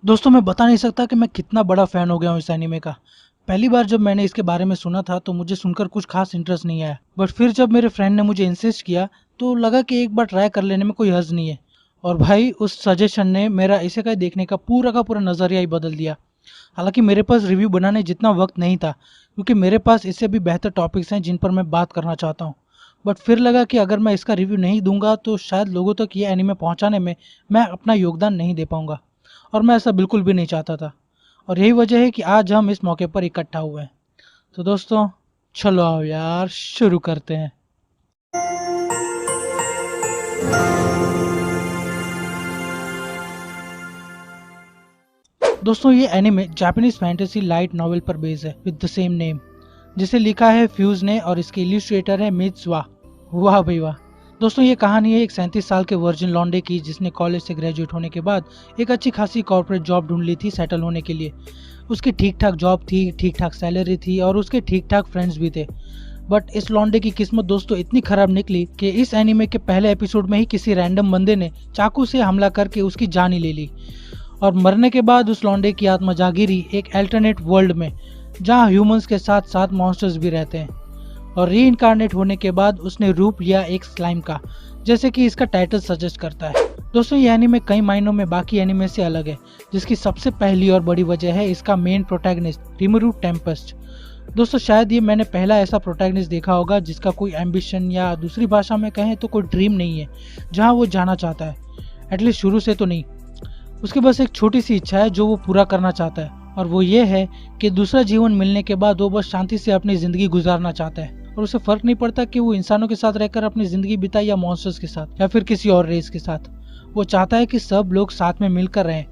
दोस्तों मैं बता नहीं सकता कि मैं कितना बड़ा फ़ैन हो गया हूँ इस एनीमे का। पहली बार जब मैंने इसके बारे में सुना था तो मुझे सुनकर कुछ ख़ास इंटरेस्ट नहीं आया। बट फिर जब मेरे फ्रेंड ने मुझे इंसिस्ट किया तो लगा कि एक बार ट्राई कर लेने में कोई हर्ज नहीं है। और भाई उस सजेशन ने मेरा इसेकाई देखने का पूरा नज़रिया ही बदल दिया। हालाँकि मेरे पास रिव्यू बनाने जितना वक़्त नहीं था, क्योंकि मेरे पास इससे भी बेहतर टॉपिक्स हैं जिन पर मैं बात करना चाहता हूँ। बट फिर लगा कि अगर मैं इसका रिव्यू नहीं दूँगा तो शायद लोगों तक ये एनीमे पहुँचाने में मैं अपना योगदान नहीं दे पाऊँगा। और मैं ऐसा बिल्कुल भी नहीं चाहता था। और यही वजह है कि आज हम इस मौके पर इकट्ठा हुए हैं। तो दोस्तों, चलो आओ यार शुरू करते हैं। दोस्तों ये anime Japanese fantasy light novel पर बेस्ड है विद द सेम नेम, जिसे लिखा है फ्यूज ने और इसके इलिस्ट्रेटर है मित्सुआ। वाह भाई वाह। दोस्तों ये कहानी है एक 37 साल के वर्जिन लॉन्डे की जिसने कॉलेज से ग्रेजुएट होने के बाद एक अच्छी खासी कॉर्पोरेट जॉब ढूंढ ली थी सेटल होने के लिए। उसकी ठीक ठाक जॉब थी, ठीक ठाक सैलरी थी और उसके ठीक ठाक फ्रेंड्स भी थे। बट इस लॉन्डे की किस्मत दोस्तों इतनी खराब निकली कि इस एनीमे के पहले एपिसोड में ही किसी रैंडम बंदे ने चाकू से हमला करके उसकी जान ही ले ली। और मरने के बाद उस लौंडे की आत्मा जा गिरी एक अल्टरनेट वर्ल्ड में, जहां ह्यूमंस के साथ साथ मॉन्स्टर्स भी रहते हैं। और री इनकारनेट होने के बाद उसने रूप लिया एक स्लाइम का, जैसे कि इसका टाइटल सजेस्ट करता है। दोस्तों ये एनीमे कई मायनों में बाकी एनीमे से अलग है, जिसकी सबसे पहली और बड़ी वजह है इसका मेन प्रोटैगनिस्ट रिमुरु टेम्पेस्ट। दोस्तों शायद ये मैंने पहला ऐसा प्रोटैगनिस्ट देखा होगा जिसका कोई एम्बिशन या दूसरी भाषा में कहें तो कोई ड्रीम नहीं है जहाँ वो जाना चाहता है, एटलीस्ट शुरू से तो नहीं। उसके बस एक छोटी सी इच्छा है जो वो पूरा करना चाहता है, और वो ये है कि दूसरा जीवन मिलने के बाद वो बस शांति से अपनी ज़िंदगी गुजारना चाहता है। और उसे फ़र्क नहीं पड़ता कि वो इंसानों के साथ रहकर अपनी ज़िंदगी बिताए या मॉन्स्टर्स के साथ या फिर किसी और रेस के साथ। वो चाहता है कि सब लोग साथ में मिलकर रहें।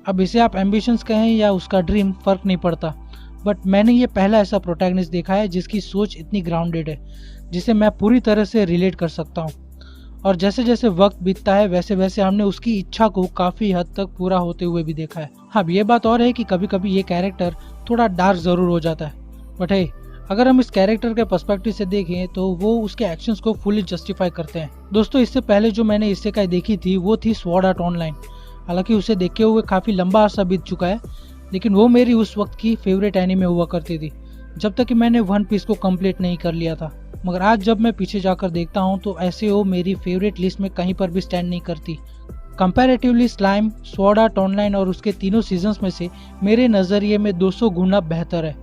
अब इसे आप एम्बिशंस कहें या उसका ड्रीम, फ़र्क नहीं पड़ता। बट मैंने ये पहला ऐसा प्रोटैगनिस्ट देखा है जिसकी सोच इतनी ग्राउंडेड है, जिसे मैं पूरी तरह से रिलेट कर सकता हूँ। और जैसे जैसे वक्त बीतता है वैसे वैसे हमने उसकी इच्छा को काफ़ी हद तक पूरा होते हुए भी देखा है। हाँ, ये बात और है कि कभी कभी ये कैरेक्टर थोड़ा डार्क ज़रूर हो जाता है, बट है अगर हम इस कैरेक्टर के पर्सपेक्टिव से देखें तो वो उसके एक्शंस को फुली जस्टिफाई करते हैं। दोस्तों इससे पहले जो मैंने इसेकाई देखी थी वो थी स्वॉर्ड आर्ट ऑनलाइन। हालांकि उसे देखे हुए काफ़ी लंबा अरसा बीत चुका है, लेकिन वो मेरी उस वक्त की फेवरेट एनीमे हुआ करती थी, जब तक कि मैंने वन पीस को कंप्लीट नहीं कर लिया था। मगर आज जब मैं पीछे जाकर देखता हूँ तो ऐसे वो मेरी फेवरेट लिस्ट में कहीं पर भी स्टैंड नहीं करती। Comparatively slime, sword art online और उसके तीनों सीजन्स में से मेरे नज़रिए में 200 गुना बेहतर है,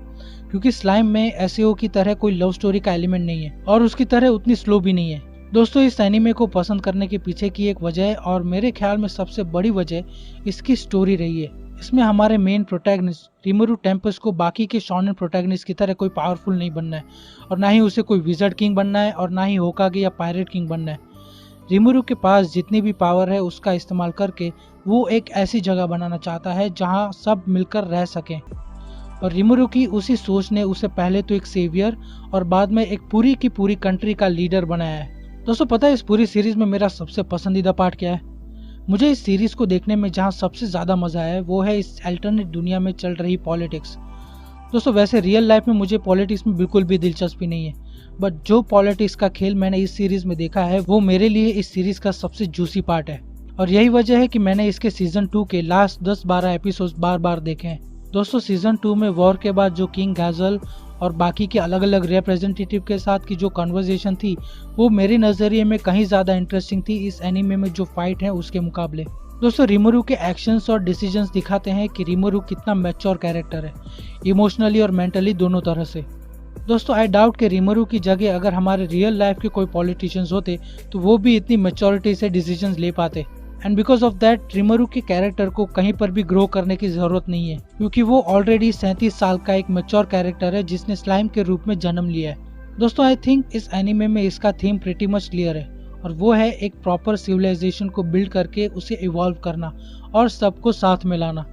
क्योंकि स्लाइम में एसईओ की तरह कोई लव स्टोरी का एलिमेंट नहीं है और उसकी तरह उतनी स्लो भी नहीं है। दोस्तों इस एनीमे को पसंद करने के पीछे की एक वजह है, और मेरे ख्याल में सबसे बड़ी वजह इसकी स्टोरी रही है। इसमें हमारे मेन प्रोटैगनिस्ट रिमुरु टेम्पेस्ट को बाकी के शॉनेन प्रोटैगनिस्ट की तरह कोई पावरफुल नहीं बनना है, और ना ही उसे कोई विज़र्ड किंग बनना है और ना ही होकागे या पायरेट किंग बनना है। रिमुरु के पास जितनी भी पावर है उसका इस्तेमाल करके वो एक ऐसी जगह बनाना चाहता है जहां सब मिलकर रह सकें। और रिमुरु की उसी सोच ने उसे पहले तो एक सेवियर और बाद में एक पूरी की पूरी कंट्री का लीडर बनाया है। दोस्तों पता है इस पूरी सीरीज में मेरा सबसे पसंदीदा पार्ट क्या है? मुझे इस सीरीज को देखने में जहां सबसे ज़्यादा मज़ा आया है वो है इस अल्टरनेट दुनिया में चल रही पॉलिटिक्स। दोस्तों वैसे रियल लाइफ में मुझे पॉलिटिक्स में बिल्कुल भी दिलचस्पी नहीं है, बट जो पॉलिटिक्स का खेल मैंने इस सीरीज में देखा है वो मेरे लिए इस सीरीज का सबसे जूसी पार्ट है। और यही वजह है कि मैंने इसके सीजन 2 के लास्ट 10-12 एपिसोड बार बार देखे हैं। दोस्तों सीजन 2 में वॉर के बाद जो किंग गैजल और बाकी के अलग अलग रिप्रेजेंटेटिव के साथ की जो कन्वर्सेशन थी वो मेरे नज़रिए में कहीं ज़्यादा इंटरेस्टिंग थी इस एनीमे में जो फाइट है उसके मुकाबले। दोस्तों रिमुरु के एक्शंस और डिसीजंस दिखाते हैं कि रिमुरु कितना मैच्योर कैरेक्टर है, इमोशनली और मेंटली दोनों तरह से। दोस्तों आई डाउट कि रिमुरु की जगह अगर हमारे रियल लाइफ के कोई पॉलिटिशियंस होते तो वो भी इतनी मैच्योरिटी से डिसीजंस ले पाते। एंड बिकॉज ऑफ दैट रिमुरु के कैरेक्टर को कहीं पर भी ग्रो करने की जरूरत नहीं है, क्योंकि वो ऑलरेडी 37 साल का एक मैच्योर कैरेक्टर है जिसने स्लाइम के रूप में जन्म लिया है। दोस्तों आई थिंक इस एनीमे में इसका थीम प्रीटी मच क्लियर है, और वो है एक प्रॉपर सिविलाइजेशन को बिल्ड करके उसे इवॉल्व करना और सबको साथ में लाना।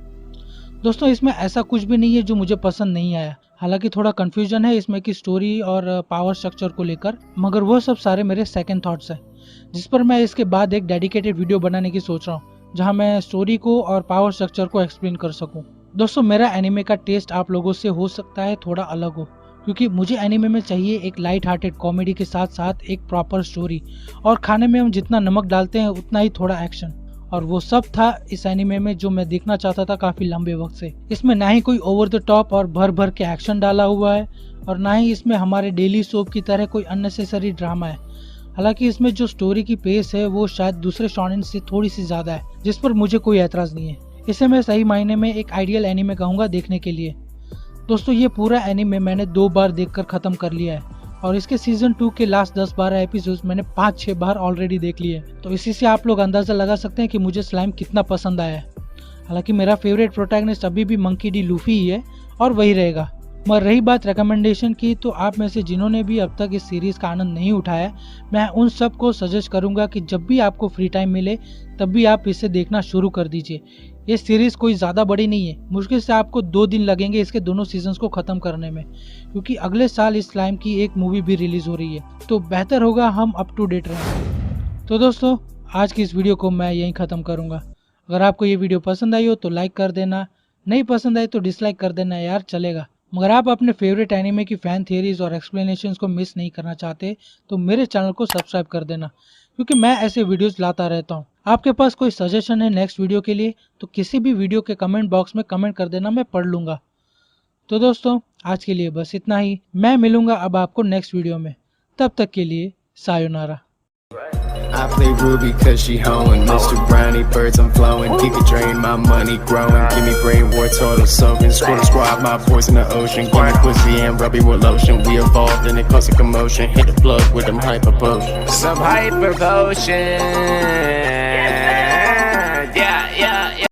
दोस्तों इसमें ऐसा कुछ भी नहीं है जो मुझे पसंद नहीं आया। हालांकि थोड़ा कंफ्यूजन है इसमें की स्टोरी और पावर स्ट्रक्चर को लेकर, मगर वो सब सारे मेरे सेकंड थॉट्स हैं, जिस पर मैं इसके बाद एक डेडिकेटेड वीडियो बनाने की सोच रहा हूँ जहाँ मैं स्टोरी को और पावर स्ट्रक्चर को एक्सप्लेन कर सकूँ। दोस्तों मेरा एनीमे का टेस्ट आप लोगों से हो सकता है थोड़ा अलग हो, क्योंकि मुझे एनीमे में चाहिए एक लाइट हार्टेड कॉमेडी के साथ साथ एक प्रॉपर स्टोरी, और खाने में हम जितना नमक डालते हैं उतना ही थोड़ा एक्शन। और वो सब था इस एनिमे में जो मैं देखना चाहता था काफी लंबे वक्त से। इसमें ना ही कोई ओवर द टॉप और भर भर के एक्शन डाला हुआ है और ना ही इसमें हमारे डेली सोप की तरह कोई अननेसेसरी ड्रामा है। हालांकि इसमें जो स्टोरी की पेस है वो शायद दूसरे शॉनेन से थोड़ी सी ज्यादा है, जिस पर मुझे कोई एतराज नहीं है। इसे मैं सही मायने में एक आइडियल एनिमे कहूंगा देखने के लिए। दोस्तों ये पूरा एनिमे मैंने 2 बार देखकर खत्म कर लिया है और इसके सीजन 2 के लास्ट 10-12 एपिसोड्स मैंने 5-6 बार ऑलरेडी देख लिए। तो इसी से आप लोग अंदाजा लगा सकते हैं कि मुझे स्लाइम कितना पसंद आया है। हालांकि मेरा फेवरेट प्रोटैगनिस्ट अभी भी मंकी डी लूफी ही है और वही रहेगा। मगर रही बात रिकमेंडेशन की, तो आप में से जिन्होंने भी अब तक इस सीरीज का आनंद नहीं उठाया, मैं उन सब को सजेस्ट करूंगा कि जब भी आपको फ्री टाइम मिले तब भी आप इसे देखना शुरू कर दीजिए। ये सीरीज कोई ज़्यादा बड़ी नहीं है, मुश्किल से आपको 2 दिन लगेंगे इसके दोनों सीजन्स को ख़त्म करने में, क्योंकि अगले साल इस स्लाइम की एक मूवी भी रिलीज हो रही है। तो बेहतर होगा हम अप टू डेट रहें। तो दोस्तों आज की इस वीडियो को मैं यहीं ख़त्म करूँगा। अगर आपको ये वीडियो पसंद आई हो तो लाइक कर देना, नहीं पसंद आई तो डिसलाइक कर देना यार, चलेगा। मगर आप अपने फेवरेट एनिमे की फैन थियरीज और एक्सप्लेनेशंस को मिस नहीं करना चाहते तो मेरे चैनल को सब्सक्राइब कर देना, क्योंकि मैं ऐसे वीडियोस लाता रहता हूँ। आपके पास कोई सजेशन है नेक्स्ट वीडियो के लिए तो किसी भी वीडियो के कमेंट बॉक्स में कमेंट कर देना, मैं पढ़ लूँगा। तो दोस्तों आज के लिए बस इतना ही। मैं मिलूँगा अब आपको नेक्स्ट वीडियो में, तब तक के लिए sayonara. I play Ruby cause she hoeing. Mr. Brownie, birds I'm flowing. He could drain my money growing. Give me brain warts, total soaking. Squad, my voice in the ocean. Give me pussy and rub it with lotion. We evolved and it caused a commotion. Hit the plug with them hyper potions. Some hyper potion.